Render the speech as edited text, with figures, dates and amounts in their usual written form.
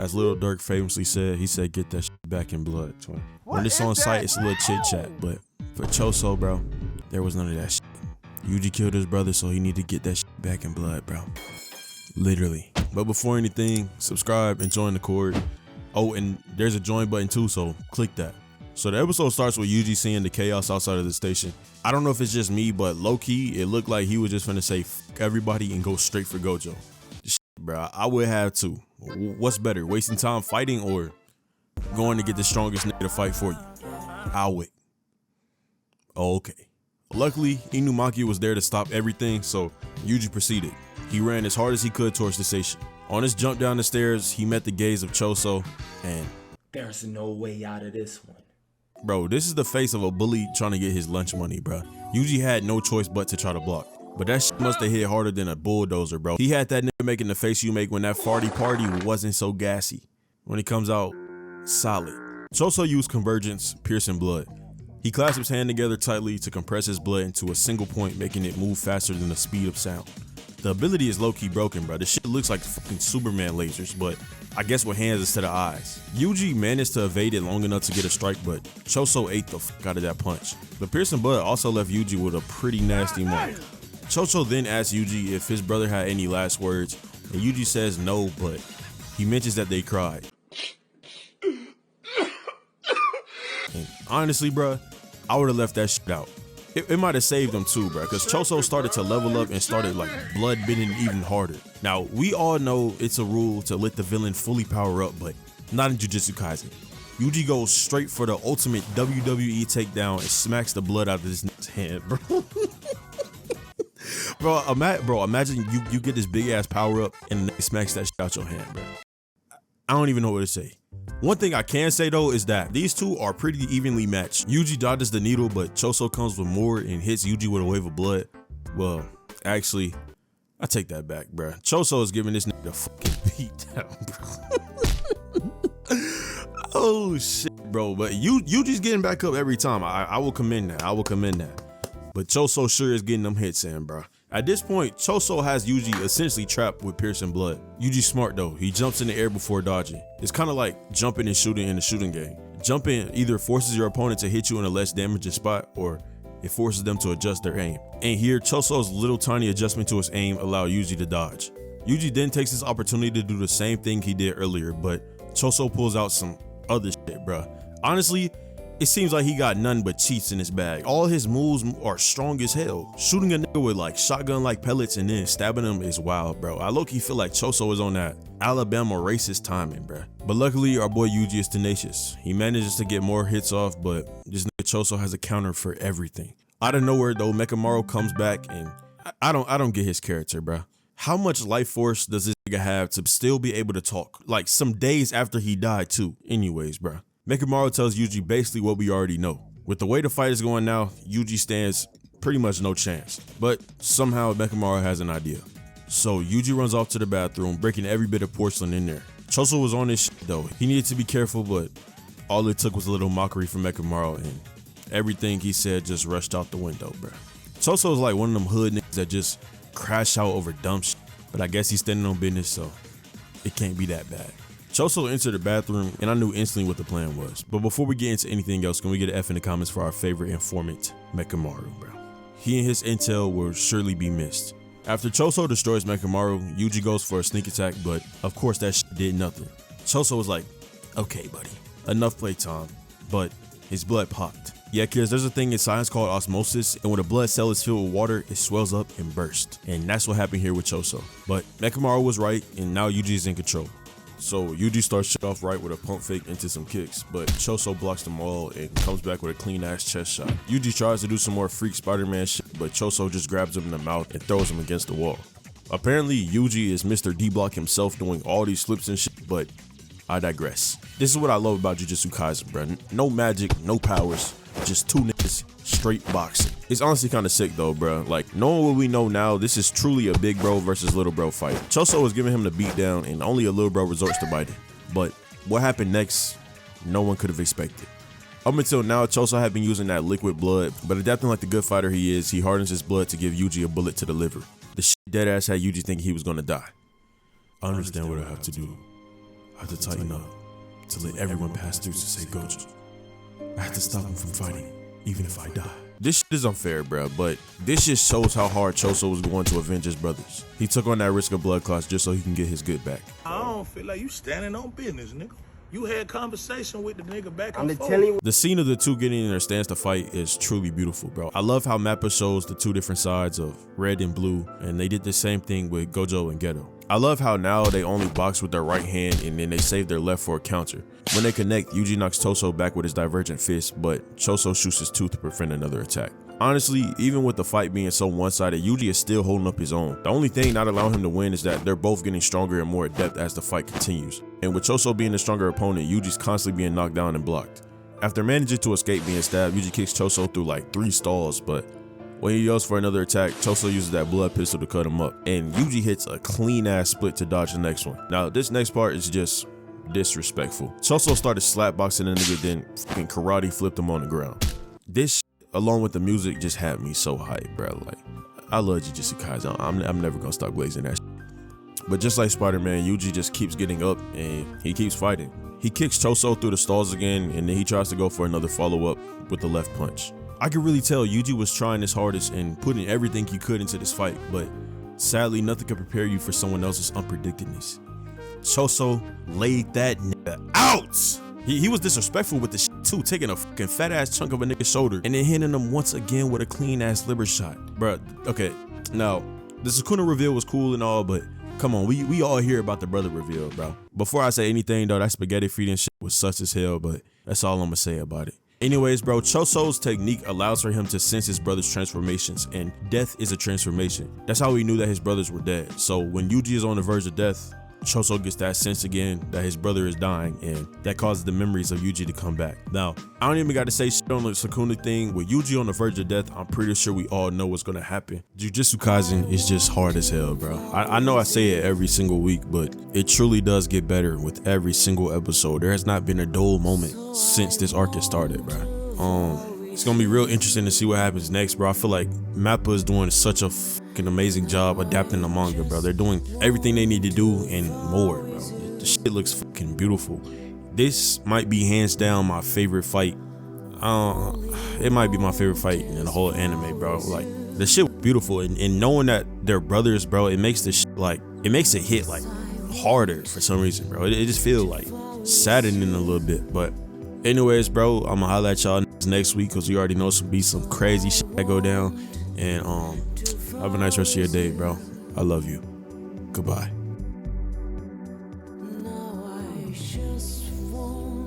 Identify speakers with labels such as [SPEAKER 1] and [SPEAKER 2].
[SPEAKER 1] As Lil Durk famously said, he said, "Get that shit back in blood, twin." When it's on site, it's a little chit chat, but for Choso, bro, there was none of that shit. Yuji killed his brother, so he need to get that shit back in blood, bro. Literally. But before anything, subscribe and join the Cord. Oh, and there's a join button too, so click that. So the episode starts with Yuji seeing the chaos outside of the station. I don't know if it's just me, but low-key, it looked like he was just finna say fuck everybody and go straight for Gojo. Shit, bro, I would have too. What's better, wasting time fighting or going to get the strongest nigga to fight for you? I'll wait. Oh, okay. Luckily, Inumaki was there to stop everything, so Yuji proceeded. He ran as hard as he could towards the station. On his jump down the stairs, he met the gaze of Choso, and
[SPEAKER 2] there's no way out of this one.
[SPEAKER 1] Bro, this is the face of a bully trying to get his lunch money, bro. Yuji had no choice but to try to block. But that shit must have hit harder than a bulldozer, bro. He had that nigga making the face you make when that farty party wasn't so gassy. When he comes out, solid. Choso used convergence, piercing blood. He clasped his hand together tightly to compress his blood into a single point, making it move faster than the speed of sound. The ability is low-key broken, bro. This shit looks like fucking Superman lasers, but I guess with hands instead of eyes. Yuji managed to evade it long enough to get a strike, but Choso ate the fuck out of that punch. The piercing blood also left Yuji with a pretty nasty mark. Choso then asked Yuji if his brother had any last words, and Yuji says no, but he mentions that they cried. And honestly, bro, I would have left that shit out. It might have saved them too, bro, because Choso started to level up and started like blood bending even harder. Now, we all know it's a rule to let the villain fully power up, but not in Jujutsu Kaisen. Yuji goes straight for the ultimate WWE takedown and smacks the blood out of his hand, bro. bro, imagine you get this big ass power up and it smacks that shit out your hand, bro. I don't even know what to say. One thing I can say though is that these two are pretty evenly matched. Yuji dodges the needle, but Choso comes with more and hits Yuji with a wave of blood. Well, actually, I take that back, bro. Choso is giving this nigga a fucking beat down, bro. Oh shit, bro. But Yuji's getting back up every time. I will commend that. I will commend that. But Choso sure is getting them hits in, bro. At this point, Choso has Yuji essentially trapped with piercing blood. Yuji's smart though. He jumps in the air before dodging. It's kind of like jumping and shooting in a shooting game. Jumping either forces your opponent to hit you in a less damaging spot, or it forces them to adjust their aim. And here, Choso's little tiny adjustment to his aim allowed Yuji to dodge. Yuji then takes this opportunity to do the same thing he did earlier, but Choso pulls out some other shit, bruh. Honestly, it seems like he got none but cheats in his bag. All his moves are strong as hell. Shooting a nigga with like shotgun-like pellets and then stabbing him is wild, bro. I low-key feel like Choso is on that Alabama racist timing, bro. But luckily, our boy Yuji is tenacious. He manages to get more hits off, but this nigga Choso has a counter for everything. Out of nowhere though, Mechamaru comes back, and I don't get his character, bro. How much life force does this nigga have to still be able to talk? Like some days after he died too. Anyways, bro. Mechamaru tells Yuji basically what we already know. With the way the fight is going now, Yuji stands pretty much no chance. But somehow Mechamaru has an idea. So Yuji runs off to the bathroom, breaking every bit of porcelain in there. Choso was on his shit though. He needed to be careful, but all it took was a little mockery from Mechamaru, and everything he said just rushed out the window, bro. Choso is like one of them hood niggas that just crash out over dumb shit. But I guess he's standing on business, so it can't be that bad. Choso entered the bathroom, and I knew instantly what the plan was. But before we get into anything else, can we get an F in the comments for our favorite informant, Mechamaru, bro? He and his intel will surely be missed. After Choso destroys Mechamaru, Yuji goes for a sneak attack, but of course that shit did nothing. Choso was like, okay, buddy, enough playtime, but his blood popped. Yeah, kids, there's a thing in science called osmosis, and when a blood cell is filled with water, it swells up and bursts. And that's what happened here with Choso. But Mechamaru was right, and now Yuji is in control. So Yuji starts shit off right with a pump fake into some kicks, but Choso blocks them all and comes back with a clean ass chest shot. Yuji tries to do some more freak Spider-Man shit, but Choso just grabs him in the mouth and throws him against the wall. Apparently Yuji is Mr. D-Block himself doing all these flips and shit, but I digress. This is what I love about Jujutsu Kaisen, bro. No magic, no powers, just two niggas straight boxing. It's honestly kind of sick though, bro. Like, knowing what we know now, this is truly a big bro versus little bro fight. Choso was giving him the beat down, and only a little bro resorts to biting. But what happened next, no one could have expected. Up until now, Choso had been using that liquid blood, but adapting like the good fighter he is, he hardens his blood to give Yuji a bullet to the liver. The shit deadass had Yuji thinking he was gonna die. I understand what I have to do. I had to tighten up to let everyone pass through to say Gojo. I had to stop him from fighting, even if I die. This shit is unfair, bro, but this just shows how hard Choso was going to avenge his brothers. He took on that risk of blood clots just so he can get his good back.
[SPEAKER 3] I don't feel like you standing on business, nigga. You had conversation with the nigga back and forth.
[SPEAKER 4] telling you.
[SPEAKER 1] The scene of the two getting in their stance to fight is truly beautiful, bro. I love how Mappa shows the two different sides of red and blue, and they did the same thing with Gojo and Geto. I love how now they only box with their right hand and then they save their left for a counter. When they connect, Yuji knocks Choso back with his divergent fist, but Choso shoots his tooth to prevent another attack. Honestly, even with the fight being so one-sided, Yuji is still holding up his own. The only thing not allowing him to win is that they're both getting stronger and more adept as the fight continues. And with Choso being the stronger opponent, Yuji's constantly being knocked down and blocked. After managing to escape being stabbed, Yuji kicks Choso through like 3 stalls, but when he yells for another attack, Choso uses that blood pistol to cut him up, and Yuji hits a clean-ass split to dodge the next one. Now, this next part is just disrespectful. Choso started slapboxing the nigga, then fucking karate flipped him on the ground. This along with the music just had me so hyped, bro. Like, I love Jujutsu Kaisen. I'm never gonna stop blazing that shit. But just like Spider-Man, Yuji just keeps getting up and he keeps fighting. He kicks Choso through the stalls again, and then he tries to go for another follow-up with the left punch. I could really tell Yuji was trying his hardest and putting everything he could into this fight, but sadly, nothing could prepare you for someone else's unpredictedness. Choso laid that nigga out. He was disrespectful with the shit too, taking a fucking fat ass chunk of a nigga's shoulder and then hitting him once again with a clean ass liver shot. Bruh, okay, now the Sukuna reveal was cool and all, but come on, we all hear about the brother reveal, bro. Before I say anything though, that spaghetti feeding shit was sus as hell, but that's all I'm gonna say about it. Anyways, bro, Choso's technique allows for him to sense his brother's transformations, and death is a transformation. That's how he knew that his brothers were dead. So when Yuji is on the verge of death, Choso gets that sense again that his brother is dying, and that causes the memories of Yuji to come back. Now, I don't even got to say shit on the Sukuna thing. With Yuji on the verge of death, I'm pretty sure we all know what's gonna happen. Jujutsu Kaisen is just hard as hell, bro. I know I say it every single week, but it truly does get better with every single episode. There has not been a dull moment since this arc has started, bro. It's gonna be real interesting to see what happens next, bro. I feel like Mappa is doing such a fucking amazing job adapting the manga, bro. They're doing everything they need to do and more, bro. The shit looks fucking beautiful. This might be hands down my favorite fight. It might be my favorite fight in the whole anime, bro. Like, the shit was beautiful, and knowing that they're brothers, bro, it makes the shit like, it makes it hit like harder for some reason, bro. It just feels like saddening a little bit, but anyways, bro, I'm gonna holla at y'all next week because you already know some crazy shit that go down. And have a nice rest of your day, bro. I love you. Goodbye.
[SPEAKER 5] Now I just want